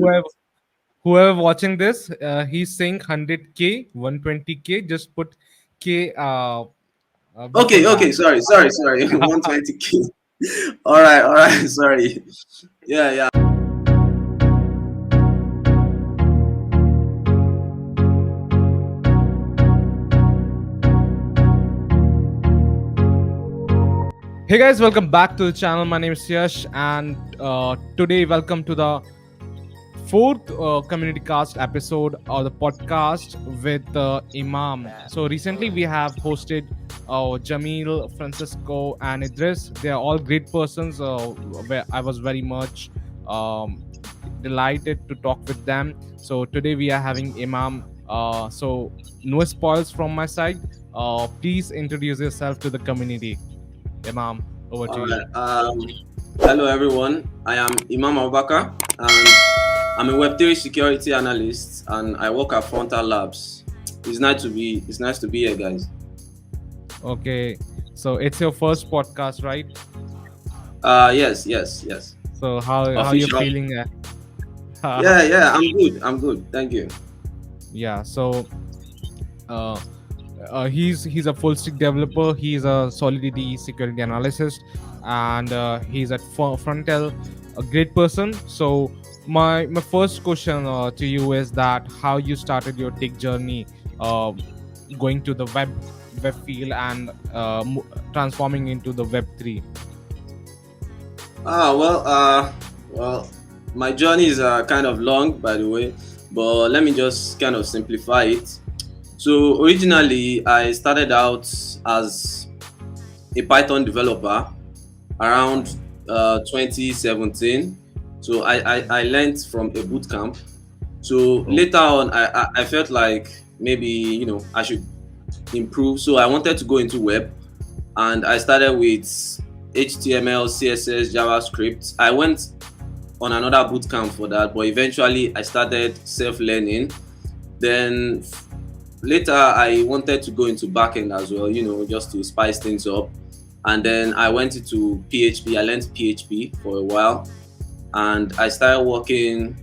whoever whoever watching this, he's saying 100K, 120K. Just put K before Okay, that. okay. Sorry. 120K. All right. Sorry. Yeah, yeah. Hey guys, welcome back to the channel. My name is Yash, and today welcome to the fourth CommunityCast episode of the podcast with Imam. So recently we have hosted Jamil, Francisco, and Idris. They are all great persons. Where I was very much um, delighted to talk with them. So today we are having Imam. So no spoils from my side. Please introduce yourself to the community. Imam, over to All you. right. Hello everyone. I am Imam Abubakar, and I'm a Web3 security analyst, and I work at Frontal Labs. It's nice to be here, guys. Okay, so it's your first podcast, right? Yes. So how you Official. feeling? Yeah. I'm good. Thank you. Yeah. So uh, he's a full stack developer. He's a solidity security analyst, and he's at Frontal, a great person. So my first question to you is that how you started your tech journey, going to the web field and transforming into the Web3. Ah, well, my journey is kind of long, by the way, but let me just kind of simplify it. So originally, I started out as a Python developer around 2017. So I learned from a boot camp. So Oh, later on, I felt like maybe I should improve. So I wanted to go into web, and I started with HTML, CSS, JavaScript. I went on another boot camp for that, but eventually I started self-learning. Then later I wanted to go into backend as well, just to spice things up. And then I went into PHP. I learned PHP for a while, and I started working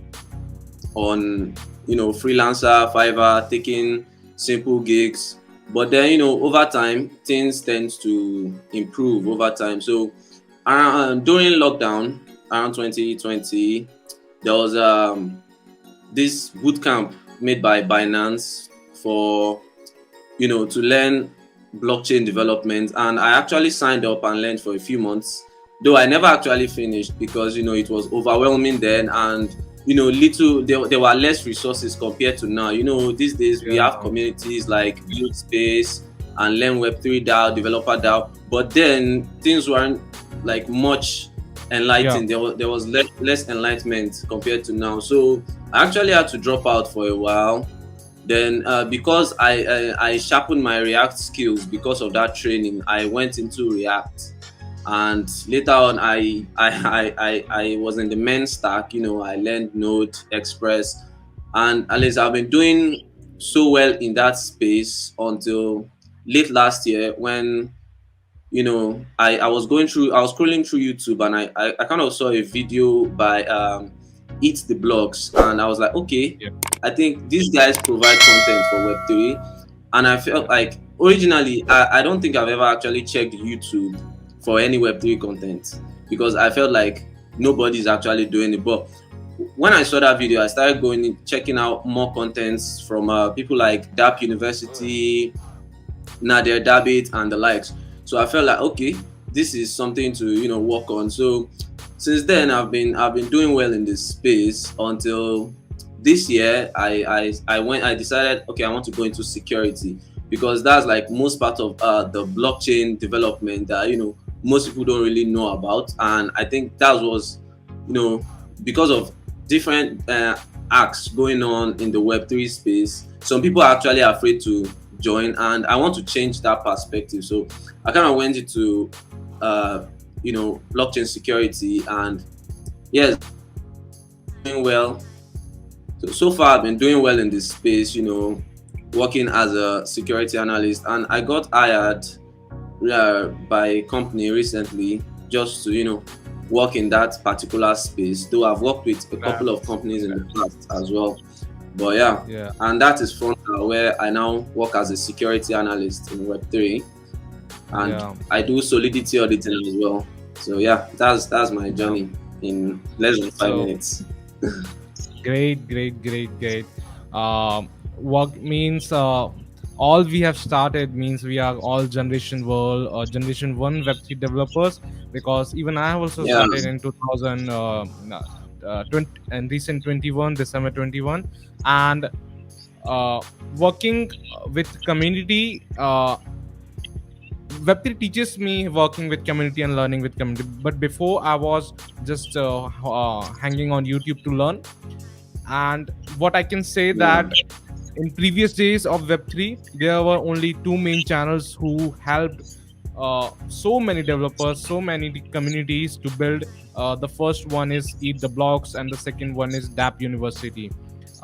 on freelancer, Fiverr, taking simple gigs. But then over time things tend to improve over time. So during lockdown around 2020, there was this boot camp made by Binance for to learn blockchain development, and I actually signed up and learned for a few months, though I never actually finished because it was overwhelming then, and little there were less resources compared to now. These days we have yeah, communities like Build Space and Learn Web3 DAO, Developer DAO, but then things weren't like much yeah. enlightened. There was less enlightenment compared to now. So I actually had to drop out for a while. Then because I sharpened my React skills because of that training, I went into React, and later on I was in the main stack. I learned Node, Express, and at least I've been doing so well in that space until late last year when I was scrolling through YouTube, and I kind of saw a video by Eat the Blogs, and I was like, okay, Yeah, I think these guys provide content for Web3. And I felt yeah, like originally I don't think I've ever actually checked YouTube for any Web3 content because I felt like nobody's actually doing it. But when I saw that video, I started going checking out more contents from people like DAP University, Nadir Dabbit, and the likes. So I felt like, okay, this is something to work on. So since then I've been doing well in this space until this year. I decided, okay, I want to go into security because that's like most part of the blockchain development that most people don't really know about. And I think that was you know because of different acts going on in the Web3 space, some people are actually afraid to join, and I want to change that perspective. So I kind of went into blockchain security, and yes, doing well. So far I've been doing well in this space, working as a security analyst, and I got hired by a company recently just to work in that particular space. Though I've worked with a couple of That's companies in the past as well. But yeah, yeah, and that is Frontal, where I now work as a security analyst in Web3, and yeah, I do solidity auditing as well. So yeah, that's my yeah. journey in less than five So minutes. great, great, great, great. Work means all we have started means we are all generation world or generation one Web3 developers, because even I have also Yeah, started in 2000 20 and recent 21 December 21, and uh, working with community. Web3 teaches me working with community and learning with community. But before I was just hanging on YouTube to learn. And what I can say yeah, that in previous days of Web3, there were only two main channels who helped so many developers, so many communities to build. The first one is Eat the Blocks, and the second one is DAP University.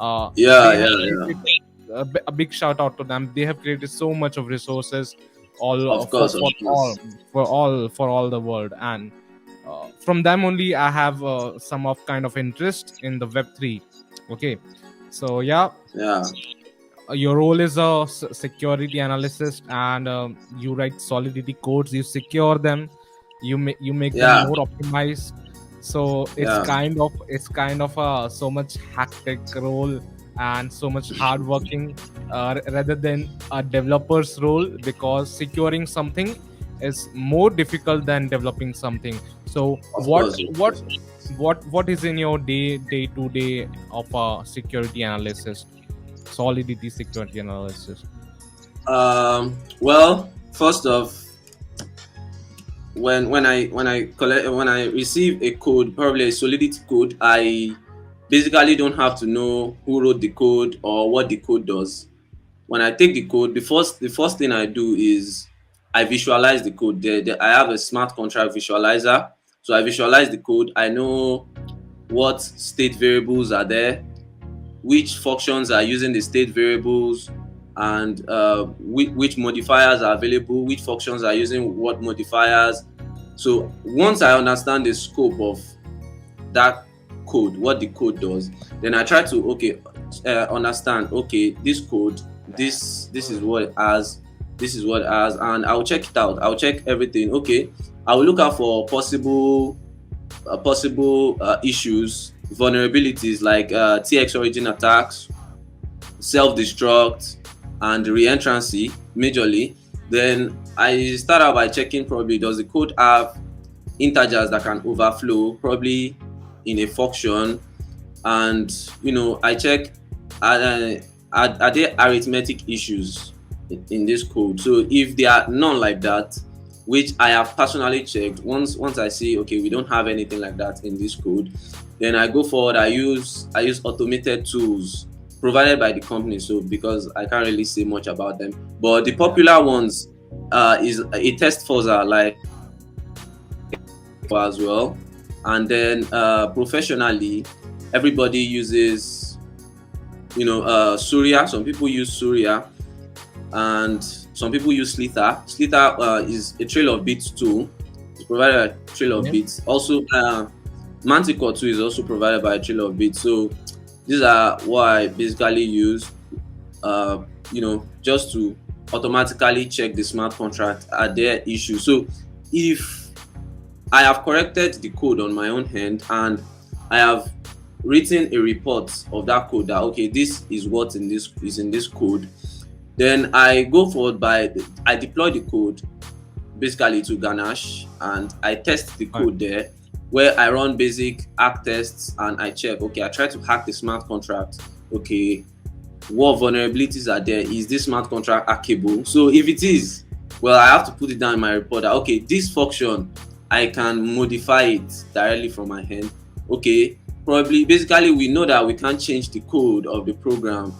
yeah, They have yeah, created yeah. a big shout out to them. They have created so much of resources, all Of course, of course. for all the world, and from them only I have some of kind of interest in the Web3. Okay, so yeah, Yeah, your role is a security analyst, and you write solidity codes, you secure them, you make them yeah, more optimized. So yeah. it's kind of a so much hectic role and so much hard working, rather than a developer's role, because securing something is more difficult than developing something. So Of course, of course. what is in your day to day of a security analysis, solidity security analysis? Well, first off, when I receive a code, probably a solidity code, I basically don't have to know who wrote the code or what the code does. When I take the code, the first thing I do is I visualize the code. I have a smart contract visualizer, so I visualize the code. I know what state variables are there, which functions are using the state variables, and which modifiers are available, which functions are using what modifiers. So once I understand the scope of that code, what the code does, then I try to understand, okay, this code, this is what it has, this is what it has, and I'll check it out. I'll check everything. Okay, I will look out for possible issues, vulnerabilities like TX origin attacks, self-destruct, and reentrancy majorly. Then I start out by checking, probably does the code have integers that can overflow, probably in a function. And I check, are there arithmetic issues in this code. So if there are none like that, which I have personally checked, once I see, okay, we don't have anything like that in this code, then I go forward. I use automated tools provided by the company. So because I can't really say much about them, but the Yeah, popular ones is a test fuzzer, like, as well. And then professionally, everybody uses Surya. Some people use Surya, and some people use Slither. Slither is a trail of bits tool. It's provided by trail of yeah, bits. Also, Manticore too is also provided by trail of bits. So these are what I basically use, just to automatically check the smart contract are there issues. So if I have corrected the code on my own hand, and I have written a report of that code, that okay, this is what is in this code, then I go forward I deploy the code basically to Ganache, and I test the fine. code there, where I run basic hack tests, and I check, okay, I try to hack the smart contract. Okay, what vulnerabilities are there? Is this smart contract hackable? So if it is, well, I have to put it down in my report that, okay, this function, I can modify it directly from my hand. Okay, probably, basically, we know that we can't change the code of the program,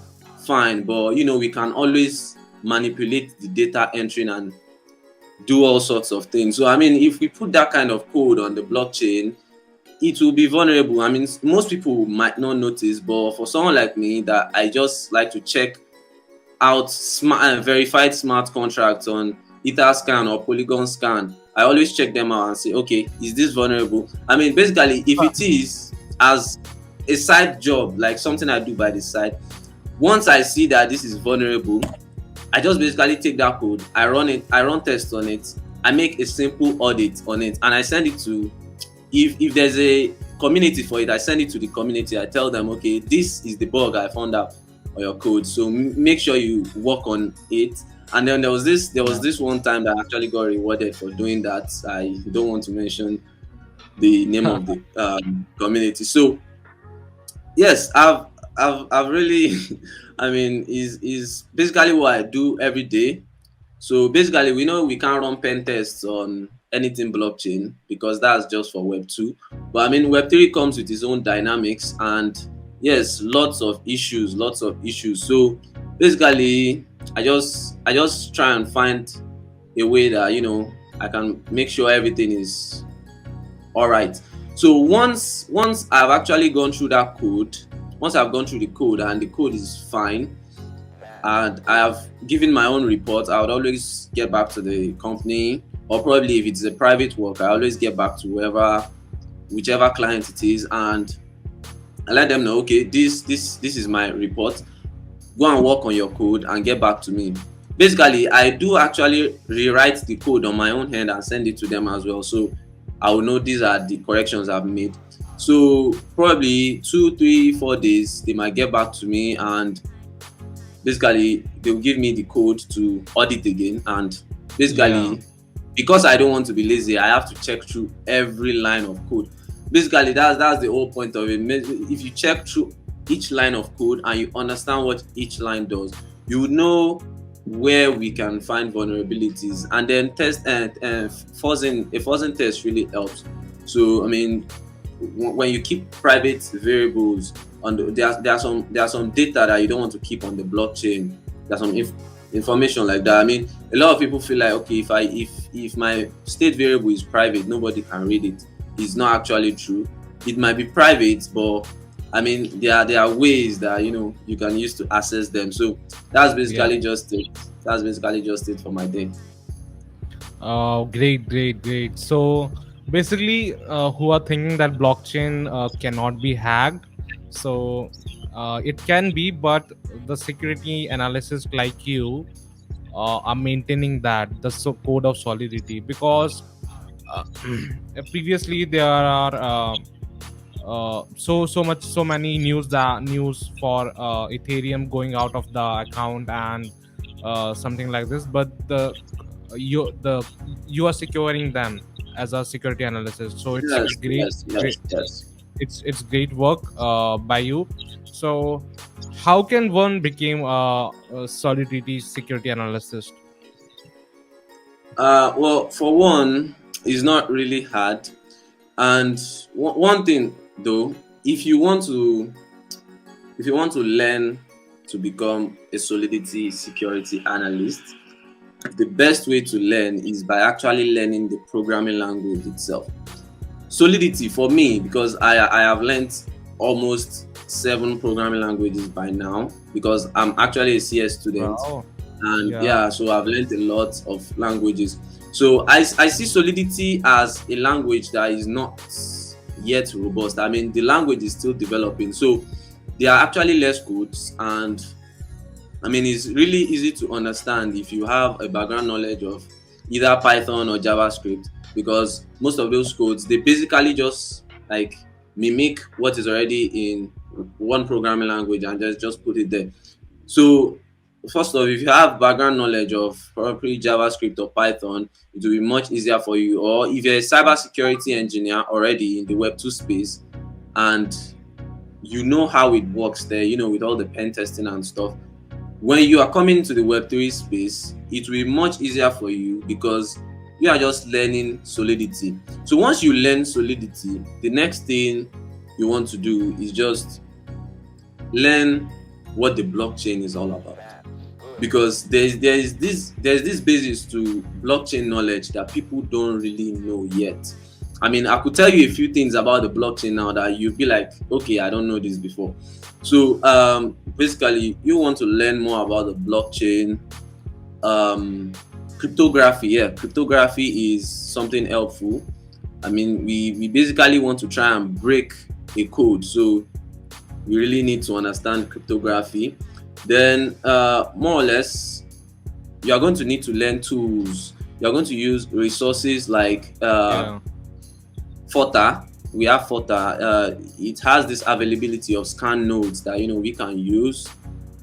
fine, but we can always manipulate the data entering and do all sorts of things. So I mean, if we put that kind of code on the blockchain, it will be vulnerable. I mean, most people might not notice, but for someone like me, that I just like to check out smart and verified smart contracts on Etherscan or Polygon Scan, I always check them out and say, okay, is this vulnerable? I mean, basically, if it is, as a side job, like something I do by the side, once I see that this is vulnerable, I just basically take that code, I run it, I run tests on it, I make a simple audit on it, and I send it to, if there's a community for it, I send it to the community. I tell them, okay, this is the bug I found out on your code, so make sure you work on it. And then there was this one time that I actually got rewarded for doing that. I don't want to mention the name of the community. So yes, I've really I mean, is basically what I do every day. So basically, we know we can't run pen tests on anything blockchain because that's just for Web 2. But I mean, Web 3 comes with its own dynamics, and yes, lots of issues. So basically, I just try and find a way that I can make sure everything is all right. So once I've actually gone through that code, once I've gone through the code and the code is fine, and I have given my own report, I would always get back to the company, or probably if it's a private work, I always get back to whichever client it is, and I let them know, okay, this is my report. Go and work on your code and get back to me. Basically, I do actually rewrite the code on my own hand and send it to them as well. So I will know these are the corrections I've made. So probably 2, 3, 4 days, they might get back to me, and basically they'll give me the code to audit again. And Yeah. basically, because I don't want to be lazy, I have to check through every line of code. Basically, that's the whole point of it. If you check through each line of code and you understand what each line does, you would know where we can find vulnerabilities, and then test, and fuzzing test really helps. So I mean, when you keep private variables on there are some data that you don't want to keep on the blockchain. There's some information like that. I mean, a lot of people feel like, okay, if my state variable is private, nobody can read it. It's not actually true. It might be private, but I mean, there are ways that you can use to access them. So that's Yeah. basically just it. That's basically just it for my day. Oh, great, great, great. So basically, who are thinking that blockchain cannot be hacked? So it can be, but the security analysis like you are maintaining that code of solidity, because uh, previously there are so many news for Ethereum going out of the account and something like this, but the you are securing them as a security analyst, so it's Yes, great, yes, great. yes, yes. It's great work by you. So how can one become a solidity security analyst? Well, for one, it's not really hard. And one thing though, if you want to learn to become a solidity security analyst, the best way to learn is by actually learning the programming language itself. Solidity for me, because I have learned almost 7 programming languages by now, because I'm actually a CS student, Wow. and Yeah. yeah, so I've learned a lot of languages. So I see Solidity as a language that is not yet robust. I mean, the language is still developing, so there are actually less codes, and I mean, it's really easy to understand if you have a background knowledge of either Python or JavaScript, because most of those codes, they basically just like mimic what is already in one programming language and just put it there. So first off, if you have background knowledge of probably JavaScript or Python, it will be much easier for you. Or if you're a cybersecurity engineer already in the Web 2 space, and you know how it works there, with all the pen testing and stuff, when you are coming to the Web 3 space, it will be much easier for you because you are just learning Solidity. So once you learn Solidity, the next thing you want to do is just learn what the blockchain is all about, because there's this basis to blockchain knowledge that people don't really know yet. I mean, I could tell you a few things about the blockchain now that you'd be like, okay, I don't know this before. So basically, you want to learn more about the blockchain, um, Cryptography, yeah, cryptography is something helpful. I mean, we basically want to try and break a code, so we really need to understand cryptography. Then, more or less, you are going to need to learn tools. You are going to use resources like Yeah. Further. We have Further. It has this availability of scan nodes that we can use.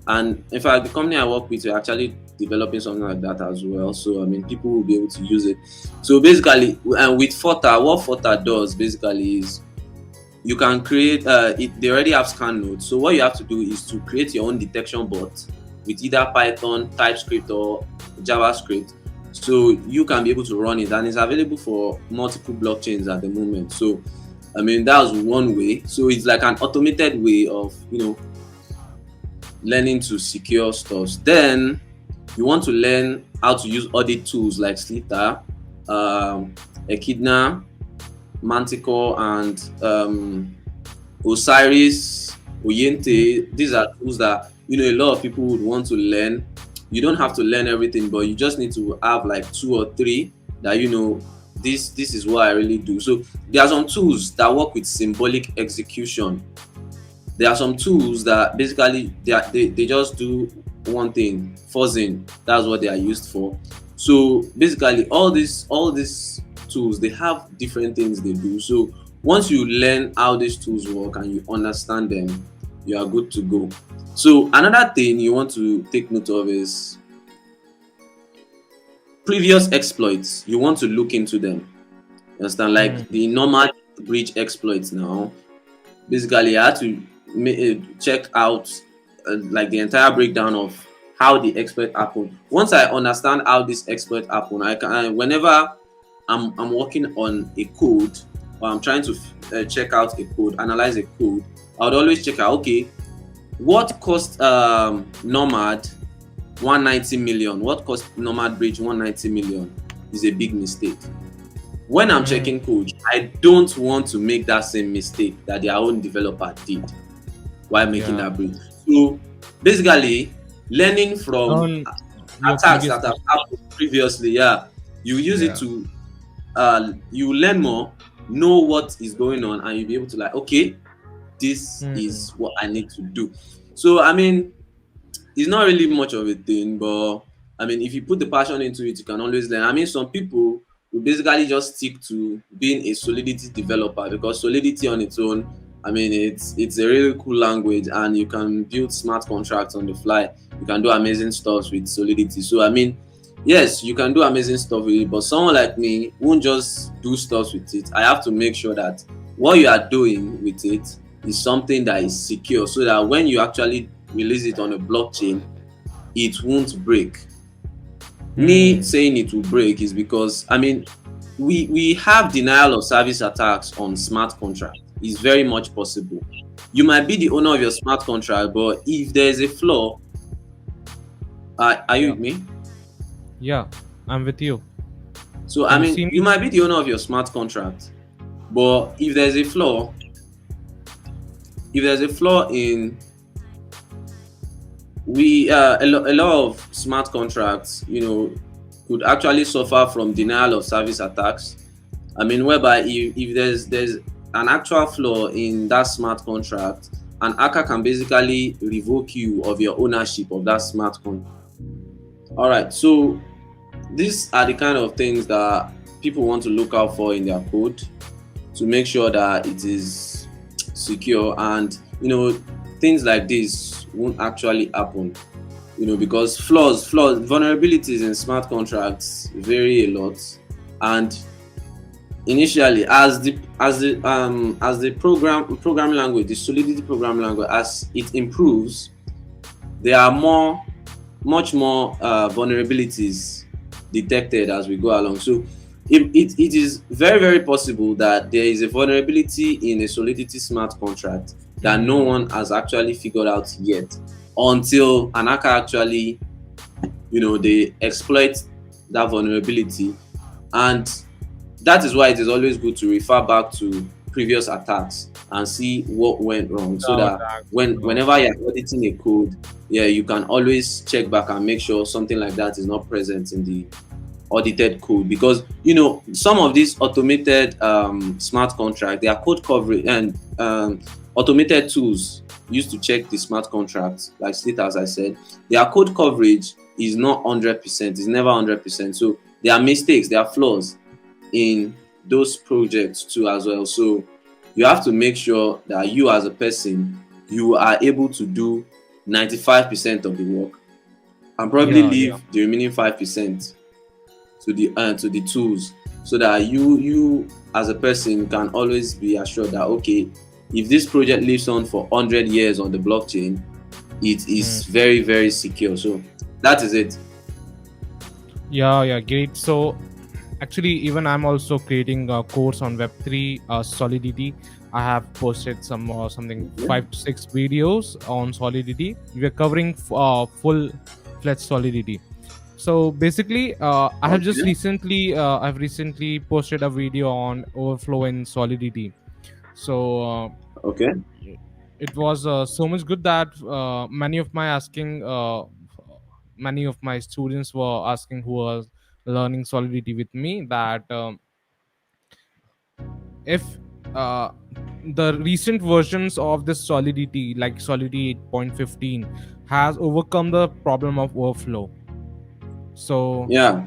And in fact, the company I work with, we're actually developing something like that as well. So I mean, people will be able to use it. So basically, and with Further, what Further does basically is you can create. They already have scan nodes. So what you have to do is to create your own detection bot with either Python, TypeScript, or JavaScript. So you can be able to run it, and it's available for multiple blockchains at the moment. So I mean, that's one way. So it's like an automated way of learning to secure stuff. Then you want to learn how to use audit tools like Slither, Echidna, Manticore, and Osiris, Oyente. These are tools that a lot of people would want to learn. You don't have to learn everything, but you just need to have like 2 or 3 that this is what I really do. So there are some tools that work with symbolic execution. There are some tools that basically they just do one thing, fuzzing. That's what they are used for. So basically all these tools, they have different things they do. So once you learn how these tools work and you understand them, you are good to go. So another thing you want to take note of is previous exploits. You want to look into them. You understand? Like the normal breach exploits now. Basically, I had to check out like the entire breakdown of how the exploit happened. Once I understand how this exploit happened, whenever I'm working on a code, or I'm trying to check out a code, analyze a code, I would always check out, okay, what cost Nomad 190 million? What cost Nomad Bridge 190 million is a big mistake. When I'm checking code, I don't want to make that same mistake that their own developer did while making that bridge. So basically, learning from attacks that have happened previously, you use it to you learn more, know what is going on, and you'll be able to like, okay, this is what I need to do. So I mean, it's not really much of a thing, but I mean, if you put the passion into it, you can always learn. I mean, some people will basically just stick to being a Solidity developer because Solidity on its own, I mean, it's a really cool language, and you can build smart contracts on the fly. You can do amazing stuff with Solidity. So I mean, yes, you can do amazing stuff with it, but someone like me won't just do stuff with it. I have to make sure that what you are doing with it is something that is secure, so that when you actually release it on a blockchain, it won't break. Me saying it will break is because I mean, we have denial of service attacks on smart contracts. It's very much possible. You might be the owner of your smart contract, but if there is a flaw, are you with me? Yeah, I'm with you. So I mean, you might be the owner of your smart contract, but if there's a flaw in a lot of smart contracts, could actually suffer from denial of service attacks. I mean, whereby if there's an actual flaw in that smart contract, an hacker can basically revoke you of your ownership of that smart contract. All right, so these are the kind of things that people want to look out for in their code to make sure that it is secure, and things like this won't actually happen, because vulnerabilities in smart contracts vary a lot. And initially, as the programming language, the Solidity programming language, as it improves, there are much more vulnerabilities detected as we go along. So it is very, very possible that there is a vulnerability in a Solidity smart contract that no one has actually figured out yet, until an hacker actually, they exploit that vulnerability. And that is why it is always good to refer back to previous attacks and see what went wrong, so that whenever you're auditing a code, you can always check back and make sure something like that is not present in audited code, because some of these automated smart contract, their code coverage and automated tools used to check the smart contracts, like Slate, as I said, their code coverage is not 100%, it's never 100%. So there are mistakes, there are flaws in those projects too as well. So you have to make sure that you as a person, you are able to do 95% of the work and probably Yeah, yeah, leave the remaining 5% to the tools, so that you as a person can always be assured that, okay, if this project lives on for 100 years on the blockchain, it hmm. is very, very secure. So that is it. Yeah, yeah, great. So actually, even I'm also creating a course on Web3 solidity. I have posted something Yeah. 5 to 6 videos on solidity. We are covering full fledged solidity. So basically, Okay. I've recently posted a video on overflow in solidity. So Okay. it was so much good that many of my students were asking, who was learning solidity with me, that if the recent versions of this solidity, like solidity 8.15, has overcome the problem of overflow. So Yeah.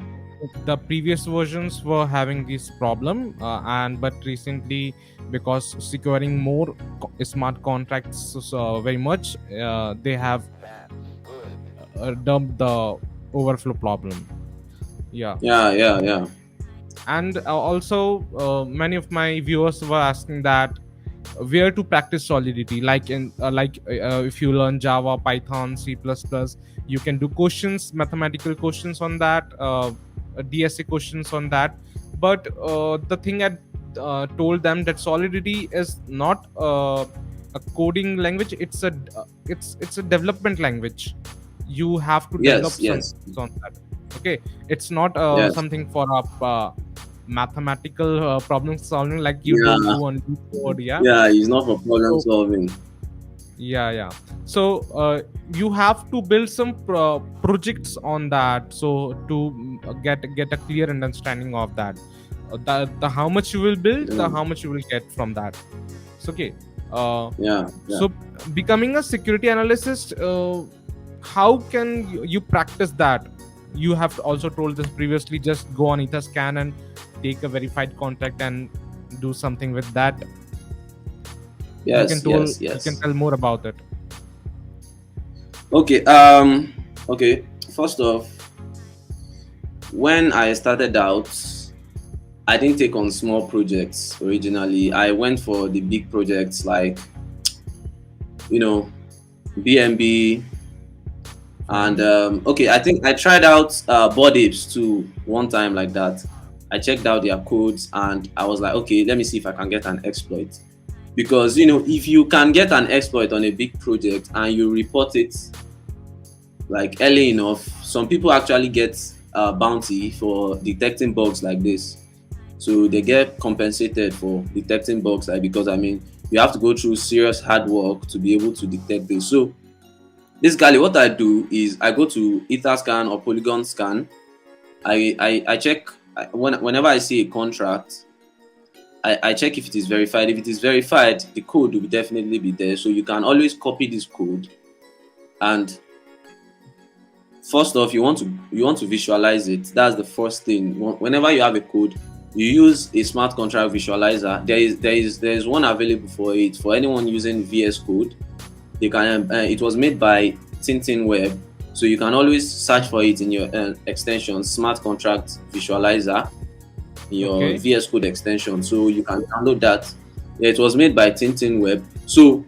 the previous versions were having this problem, and but recently, because securing more smart contracts very much, they have dumped the overflow problem. Yeah. Yeah. Yeah. Yeah. And also, many of my viewers were asking that where to practice solidity, like if you learn Java, Python, C++, you can do questions, mathematical questions on that, DSA questions on that. But the thing I told them, that solidity is not a coding language, it's a development language. You have to Yes. develop some Yes. things on that. Okay, it's not Yes. something for a mathematical problem solving, like you don't Yeah. do on code. Yeah. Yeah. It's not for problem So solving. yeah, yeah. So you have to build some projects on that, so to get a clear understanding of that. The how much you will build, the Yeah. how much you will get from that. So okay. uh, Yeah. Yeah. so becoming a security analyst, how can you practice that? You have also told this previously, just go on etherscan and take a verified contract and do something with that. Yes. Yes. You can Yes. tell more about it. Okay. Okay. First off, when I started out, I didn't take on small projects originally. I went for the big projects, like you know BNB. And Hmm. okay, I think I tried out Bored Apes too one time like that. I checked out their codes and I was like, okay, let me see if I can get an exploit. Because if you can get an exploit on a big project and you report it like early enough, some people actually get a bounty for detecting bugs like this. So they get compensated for detecting bugs, like, because I mean you have to go through serious hard work to be able to detect this. So basically, what I do is I go to Etherscan or Polygon Scan. I check whenever I see a contract. I check if it is verified. If it is verified, the code will definitely be there. So you can always copy this code. And first off, you want to visualize it. That's the first thing. Whenever you have a code, you use a smart contract visualizer. There is one available for it for anyone using VS Code. You can it was made by Tintin Web, so you can always search for it in your extension smart contract visualizer in your Okay. VS Code extension, so you can download that. Yeah, it was made by Tintin Web. So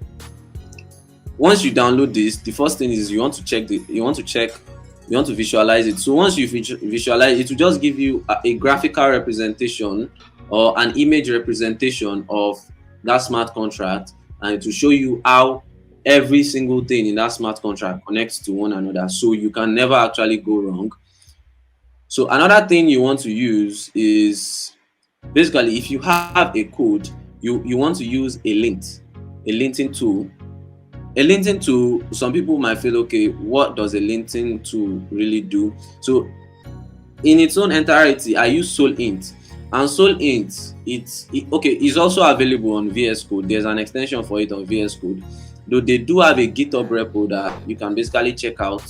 once you download this, the first thing is you want to visualize it. So once you visualize it, will just give you a graphical representation or an image representation of that smart contract, and it will show you how every single thing in that smart contract connects to one another, so you can never actually go wrong. So another thing you want to use is, basically, if you have a code, you want to use a linting tool. A linting tool, some people might feel, okay, what does a linting tool really do? So in its own entirety, I use solint. And solint, okay, it's also available on VS Code. There's an extension for it on VS Code. Though they do have a GitHub repo that you can basically check out,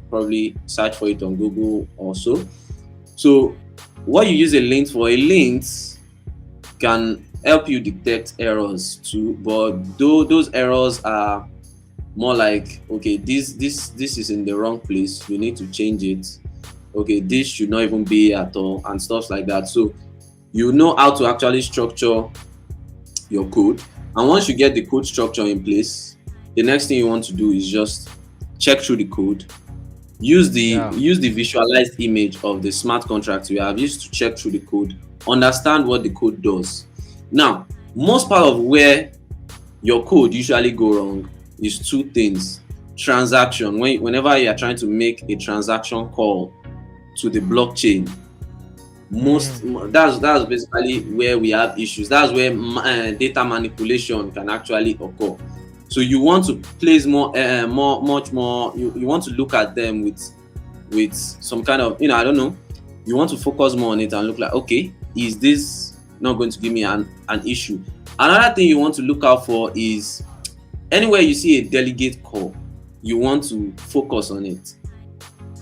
probably search for it on Google or so. So what you use a lint for, a lint can help you detect errors too, but though those errors are more like, okay, this is in the wrong place, you need to change it. Okay, this should not even be at all, and stuff like that. So you know how to actually structure your code. And once you get the code structure in place, the next thing you want to do is just check through the code. Yeah. Use the visualized image of the smart contract you have used to check through the code, understand what the code does. Now, most part of where your code usually go wrong is two things. Transaction, whenever you are trying to make a transaction call to the blockchain, most that's basically where we have issues. That's where data manipulation can actually occur. So you want to place much more. You want to look at them with some kind of, I don't know. You want to focus more on it and look like, okay, is this not going to give me an issue? Another thing you want to look out for is anywhere you see a delegate call, you want to focus on it.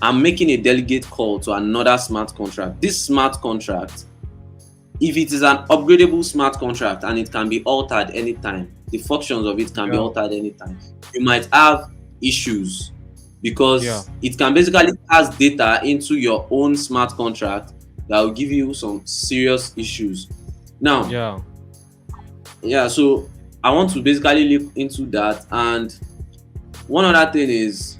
I'm making a delegate call to another smart contract. This smart contract, if it is an upgradable smart contract and it can be altered anytime, the functions of it can be altered anytime, you might have issues because it can basically pass data into your own smart contract that will give you some serious issues. Now, so I want to basically look into that. And one other thing is,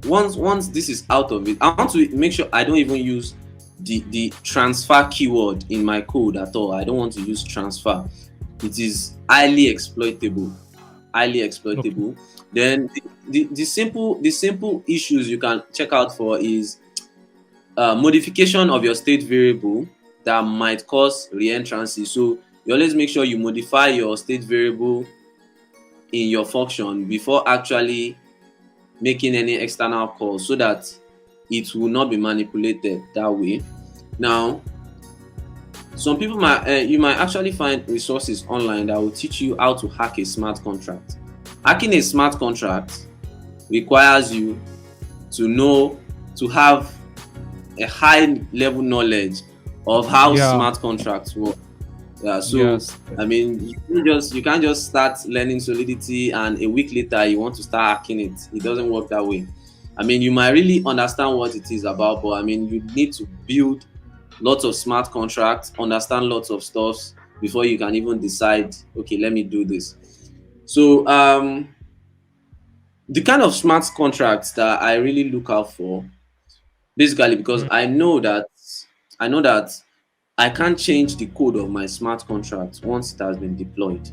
once this is out of it, I want to make sure I don't even use the transfer keyword in my code at all. I don't want to use transfer. It is highly exploitable. Okay. Then the simple issues you can check out for is modification of your state variable that might cause reentrancy. So you always make sure you modify your state variable in your function before actually making any external calls, so that it will not be manipulated that way. Now, some people you might actually find resources online that will teach you how to hack a smart contract. Hacking a smart contract requires you to have a high level knowledge of how smart contracts work. I mean, you can't just start learning solidity and a week later you want to start hacking it. It doesn't work that way. I mean, you might really understand what it is about, but I mean, you need to build lots of smart contracts, understand lots of stuff before you can even decide, okay, let me do this. So the kind of smart contracts that I really look out for, basically, because I know that I can't change the code of my smart contract once it has been deployed.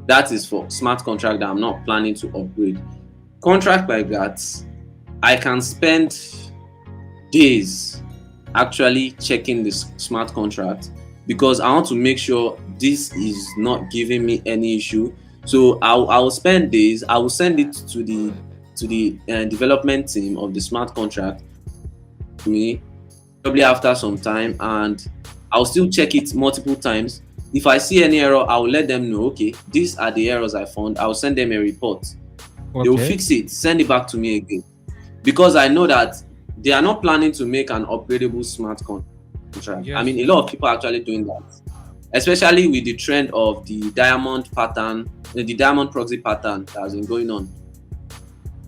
That is for smart contract that I'm not planning to upgrade. Contract like that, I can spend days actually checking this smart contract because I want to make sure this is not giving me any issue. So I'll spend days. I will send it to the development team of the smart contract to me probably after some time, and I'll still check it multiple times. If I see any error, I'll let them know, okay, these are the errors I found. I'll send them a report. Okay. They'll fix it, send it back to me again. Because I know that they are not planning to make an upgradable smart contract. Yes. I mean, a lot of people are actually doing that, especially with the trend of the diamond pattern, the diamond proxy pattern that has been going on.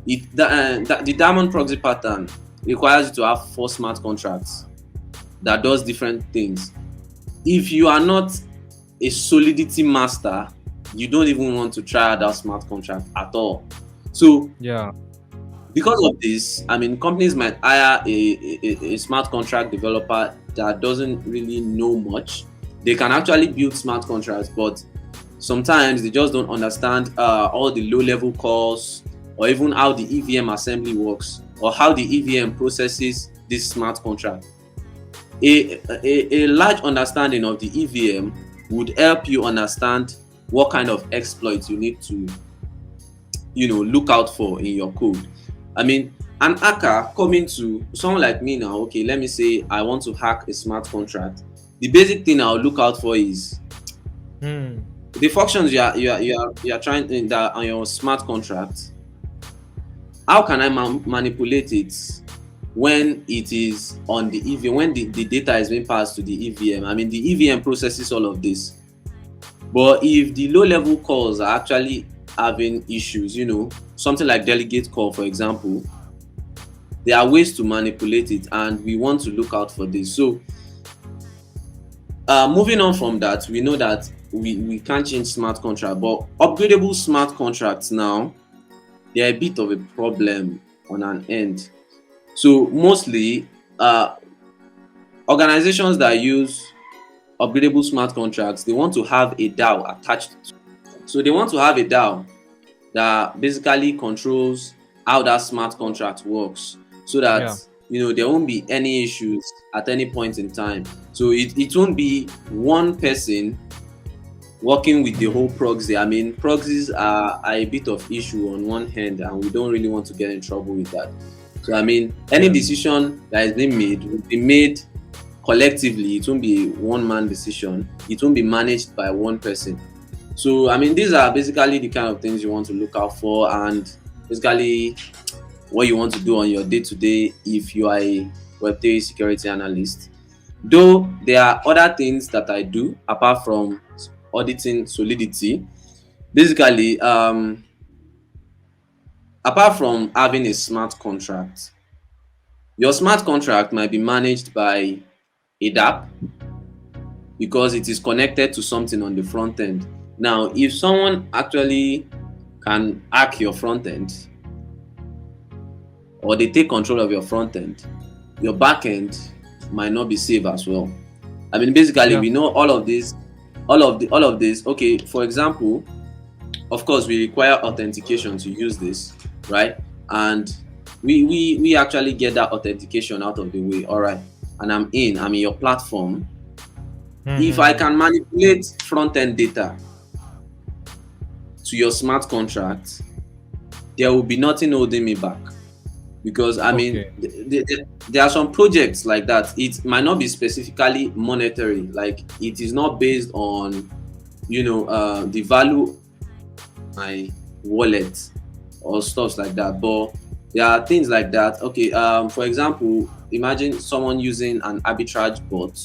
The diamond proxy pattern requires you to have 4 smart contracts that does different things. If you are not a solidity master, you don't even want to try that smart contract at all. So because of this, I mean, companies might hire a smart contract developer that doesn't really know much. They can actually build smart contracts, but sometimes they just don't understand all the low-level calls, or even how the EVM assembly works, or how the EVM processes this smart contract. A large understanding of the EVM would help you understand what kind of exploits you need to look out for in your code. I mean, an hacker coming to someone like me now, okay, let me say I want to hack a smart contract. The basic thing I'll look out for is Hmm. the functions you are trying in that on your smart contract. How can I manipulate it when it is on the EVM, when the data is being passed to the EVM? I mean, the EVM processes all of this. But if the low level calls are actually having issues, something like delegate call, for example, there are ways to manipulate it, and we want to look out for this. So, moving on from that, we know that we can't change smart contract, but upgradable smart contracts now, they're a bit of a problem on an end. So mostly, organizations that use upgradable smart contracts, they want to have a DAO attached. So they want to have a DAO that basically controls how that smart contract works, so that Yeah. there won't be any issues at any point in time. So it won't be one person working with the whole proxy. I mean, proxies are a bit of issue on one hand, and we don't really want to get in trouble with that. So I mean, any Yeah. decision that is being made will be made collectively. It won't be a one man decision. It won't be managed by one person. So I mean, these are basically the kind of things you want to look out for, and basically what you want to do on your day to day if you are a Web3 security analyst. Though there are other things that I do apart from auditing solidity. Basically, apart from having a smart contract, your smart contract might be managed by a DApp because it is connected to something on the front end. Now, if someone actually can hack your front end, or they take control of your front end, your back end might not be safe as well. I mean, basically, Yeah. we know all of this. Okay, for example, of course, we require authentication to use this, right? And we actually get that authentication out of the way. All right, and I'm in your platform. If I Hmm. can manipulate front end data to your smart contract, there will be nothing holding me back. Because I mean, Okay. there are some projects like that. It might not be specifically monetary, like it is not based on the value of my wallet or stuff like that. But there are things like that. Okay, for example, imagine someone using an arbitrage bot.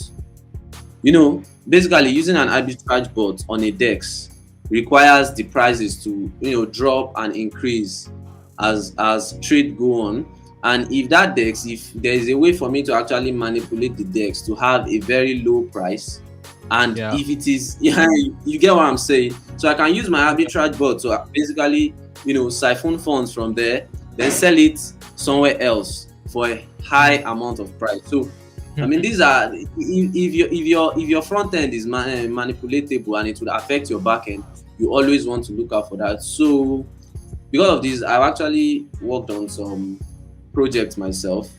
Basically using an arbitrage bot on a DEX requires the prices to drop and increase as trade go on. And if that DEX, if there is a way for me to actually manipulate the DEX to have a very low price, and Yeah. if it is yeah, you get what I'm saying. So I can use my arbitrage bot to basically siphon funds from there, then sell it somewhere else for a high amount of price. So I mean, these are if your front end is manipulatable and it will affect your back end, you always want to look out for that. So because of this, I've actually worked on some projects myself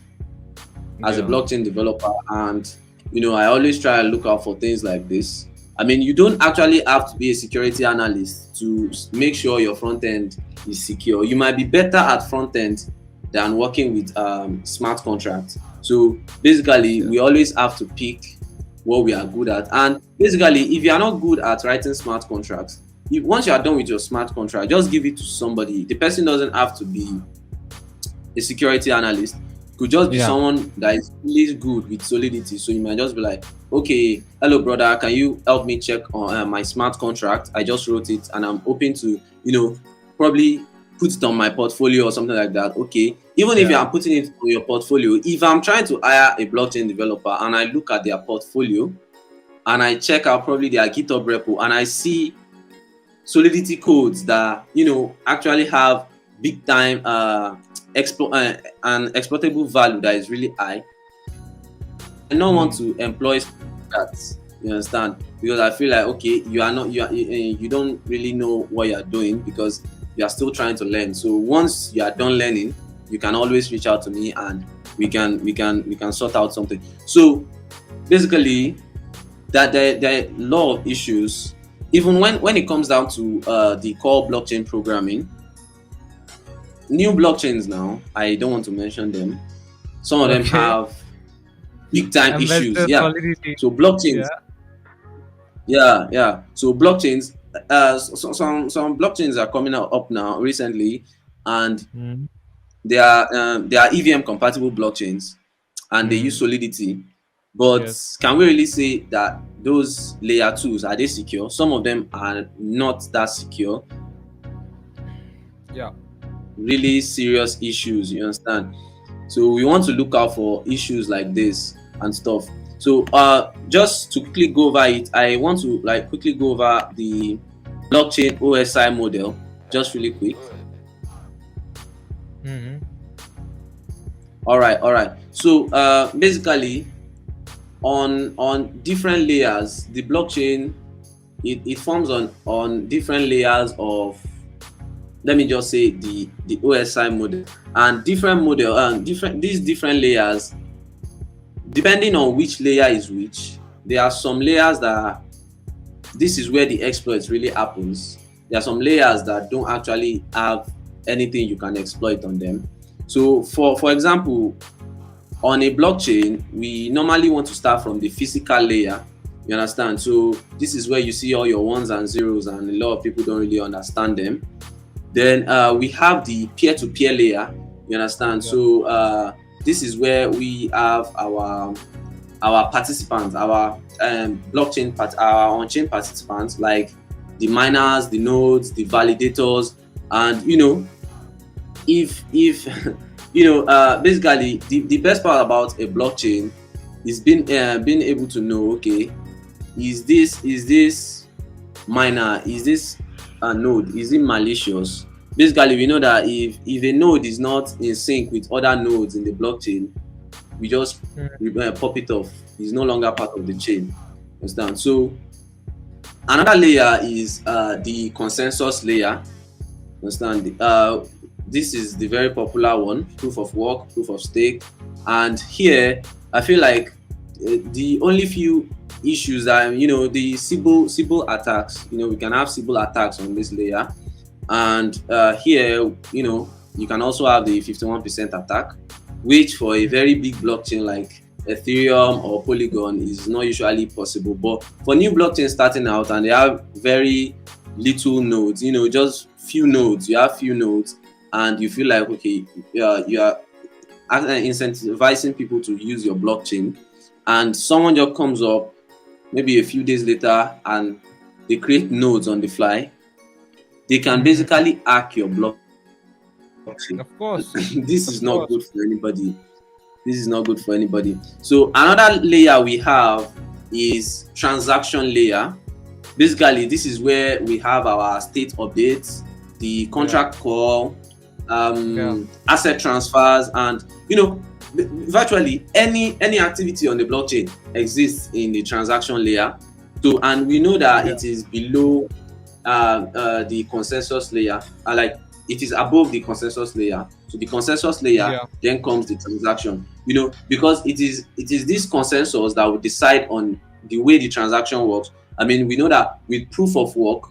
as a Yeah. blockchain developer, and I always try and look out for things like this. I mean, you don't actually have to be a security analyst to make sure your front end is secure. You might be better at front end than working with smart contracts. So basically, Yeah. we always have to pick what we are good at. And basically, if you are not good at writing smart contracts, once you are done with your smart contract, just give it to somebody. The person doesn't have to be a security analyst. Could just be Yeah. someone that is really good with solidity. So you might just be like, okay, hello brother, can you help me check on my smart contract? I just wrote it and I'm hoping to probably put it on my portfolio or something like that. Okay, even if you Yeah. are putting it on your portfolio, if I'm trying to hire a blockchain developer and I look at their portfolio and I check out probably their GitHub repo and I see solidity codes that actually have big time an exploitable value that is really high, I don't want Hmm. to employ that. You understand? Because I feel like, okay, you don't really know what you are doing because you are still trying to learn. So once you are done learning, you can always reach out to me and we can sort out something. So basically, that there are a lot of issues even when it comes down to the core blockchain programming. new blockchains now, I don't want to mention them. Some of them Okay. have big time issues. Ambassador Yeah. solidity. So blockchains, Yeah. yeah. So blockchains, some blockchains are coming up now recently, and Mm. they are EVM compatible blockchains, and they use Mm. solidity. But Yes. can we really say that those layer twos are they secure? Some of them are not that secure. Yeah. Really serious issues, you understand? So we want to look out for issues like this and stuff. So just to quickly go over it, I want to like quickly go over the blockchain OSI model just really quick. Mm-hmm. All right. So basically on different layers, the blockchain it forms on different layers of, let me just say, the OSI model, and different model and different these different layers, depending on which layer is which. There are some layers that this is where the exploit really happens. There are some layers that don't actually have anything you can exploit on them. So for example, on a blockchain, we normally want to start from the physical layer. You understand? So this is where you see all your ones and zeros, and a lot of people don't really understand them. Then we have the peer-to-peer layer. You understand? Yeah. So this is where we have our participants, our our on-chain participants, like the miners, the nodes, the validators, and if basically the best part about a blockchain is being able to know, okay, is this miner, is this a node, is it malicious? Basically, we know that if a node is not in sync with other nodes in the blockchain, we just pop it off. It's no longer part of the chain. Understand? So another layer is the consensus layer. Understand? This is the very popular one: proof of work, proof of stake. And here, I feel like the only few issues are, the Sybil attacks. We can have Sybil attacks on this layer, and here, you can also have the 51% attack, which for a very big blockchain like Ethereum or Polygon is not usually possible. But for new blockchains starting out and they have very little nodes, just few nodes, you have few nodes, and you feel like, okay, you are incentivizing people to use your blockchain, and someone just comes up maybe a few days later and they create nodes on the fly, they can basically hack your blockchain. Of course. This Of is not course. good for anybody. This is not good for anybody. So another layer we have is transaction layer. Basically, this is where we have our state updates, the contract call, Yeah. asset transfers, and virtually any activity on the blockchain exists in the transaction layer. So, and we know that Yeah. it is below the consensus layer, like it is above the consensus layer. So the consensus layer, Yeah. then comes the transaction. Because it is this consensus that will decide on the way the transaction works. I mean, we know that with proof of work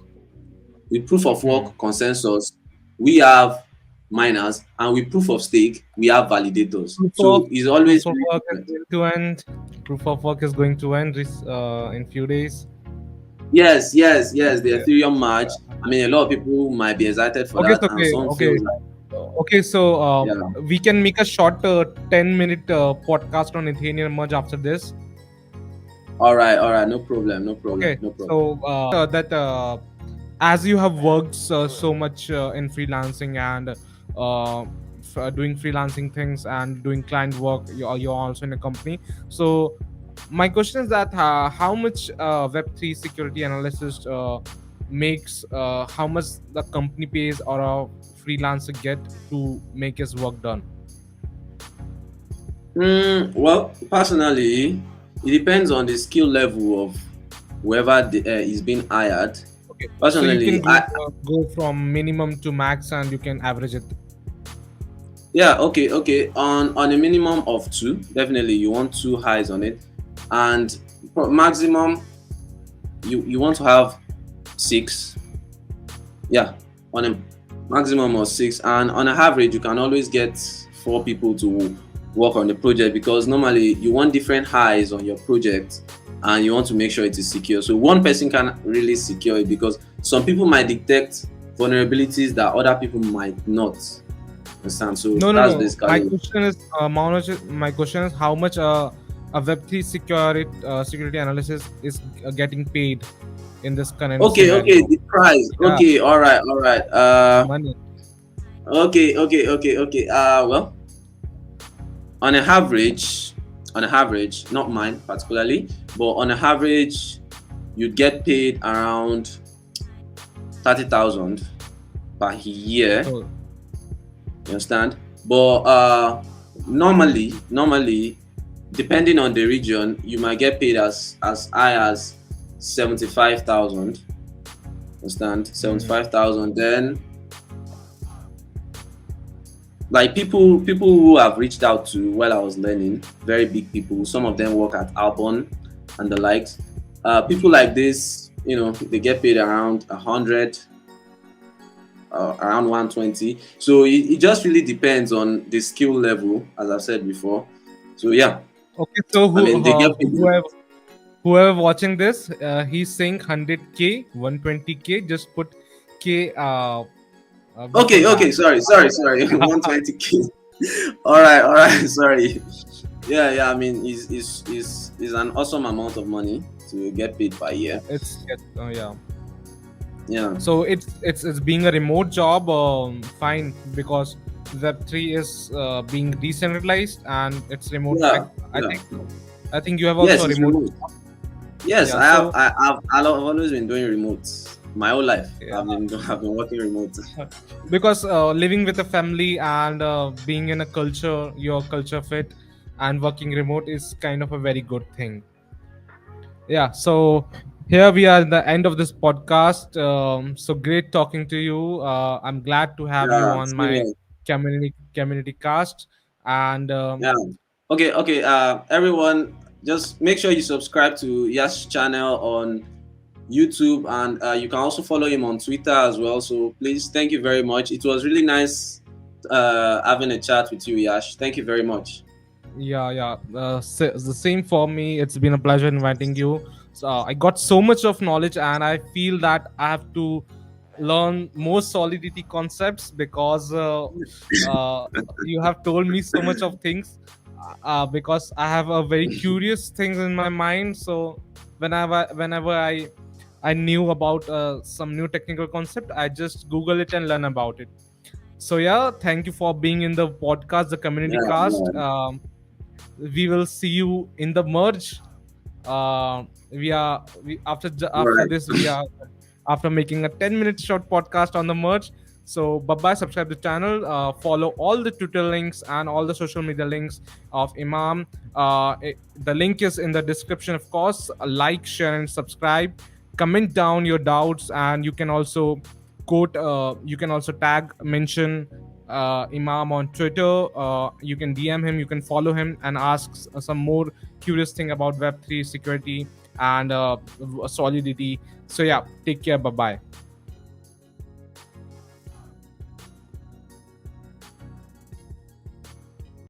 consensus, we have miners, and with proof of stake, we have validators. Proof of So it's always proof of very work is different. going to end. Proof of work is going to end this in few days. Yes, the Yeah. Ethereum merge. I mean, a lot of people might be excited for Okay. that, So, and okay. some Okay. feel like, Okay. So yeah. we can make a short 10-minute podcast on Ethereum merge after this. All right, no problem, no problem, Okay. no problem. So that as you have worked so much in freelancing and doing freelancing things and doing client work, you're also in a company. So my question is that how much Web3 security analyst makes, how much the company pays or a freelancer get to make his work done? Well, personally, it depends on the skill level of whoever is being hired. Okay, so you can Personally, go from minimum to max and you can average it. yeah, okay. On a minimum of two, definitely you want two highs on it, and maximum you want to have six. Yeah, on a maximum of six, and on an average you can always get four people to work on the project, because normally you want different eyes on your project and you want to make sure it is secure. So one person can really secure it, because some people might detect vulnerabilities that other people might not understand. So No, no, that's no. My basically. question is, my question is how much a Web3 security analysis is getting paid in this current Okay, okay, scenario. the price. Yeah, Okay, all right, all right. money. Okay, okay, okay, okay. Well, on an average, not mine particularly, but on an average, you'd get paid around 30,000 per year. Oh, You understand? But normally, depending on the region, you might get paid as high as 75,000. Understand? mhm. 75,000. Then, like, people who have reached out to while I was learning, very big people. Some of them work at Albon and the likes. People like this, they get paid around 100, around 120. So it just really depends on the skill level, as I've said before. So yeah, Okay, so I mean they get paid. whoever watching this, he's saying 100K, 120K. Just put K before Okay, that. okay, sorry, 120K. All right, sorry. Yeah, yeah. I mean, is an awesome amount of money to get paid per year. Yeah. Yeah, So it's being a remote job, fine, because Web3 is being decentralized and it's remote. yeah, I yeah. think I think you have Yes, also a it's remote. remote. Yes, Yeah. I have. So I've always been doing remote my whole life. yeah, I've been working remote. because living with a family and being in a culture, your culture fit, and working remote is kind of a very good thing. Yeah, so here we are at the end of this podcast. So great talking to you. I'm glad to have you Yeah, on same my here. community cast. And Yeah. Okay, okay. Everyone, just make sure you subscribe to Yash channel on YouTube, and you can also follow him on Twitter as well. So please, thank you very much. It was really nice having a chat with you, Yash. Thank you very much. yeah, yeah, the same for me. It's been a pleasure inviting you. So I got so much of knowledge, and I feel that I have to learn more solidity concepts because you have told me so much of things. Because I have a very curious things in my mind. So whenever I knew about some new technical concept, I just Google it and learn about it. So yeah, thank you for being in the podcast, the community Yeah, cast. yeah. We will see you in the merge. We are we All after right. this we are after making a 10-minute short podcast on the merge. So bye bye, subscribe the channel, follow all the Twitter links and all the social media links of Imam. The link is in the description, of course. Like, share, and subscribe. Comment down your doubts, and you can also you can also tag, mention Imam on Twitter. You can DM him, you can follow him, and ask some more curious thing about Web3 security and solidity. So yeah, take care. Bye bye.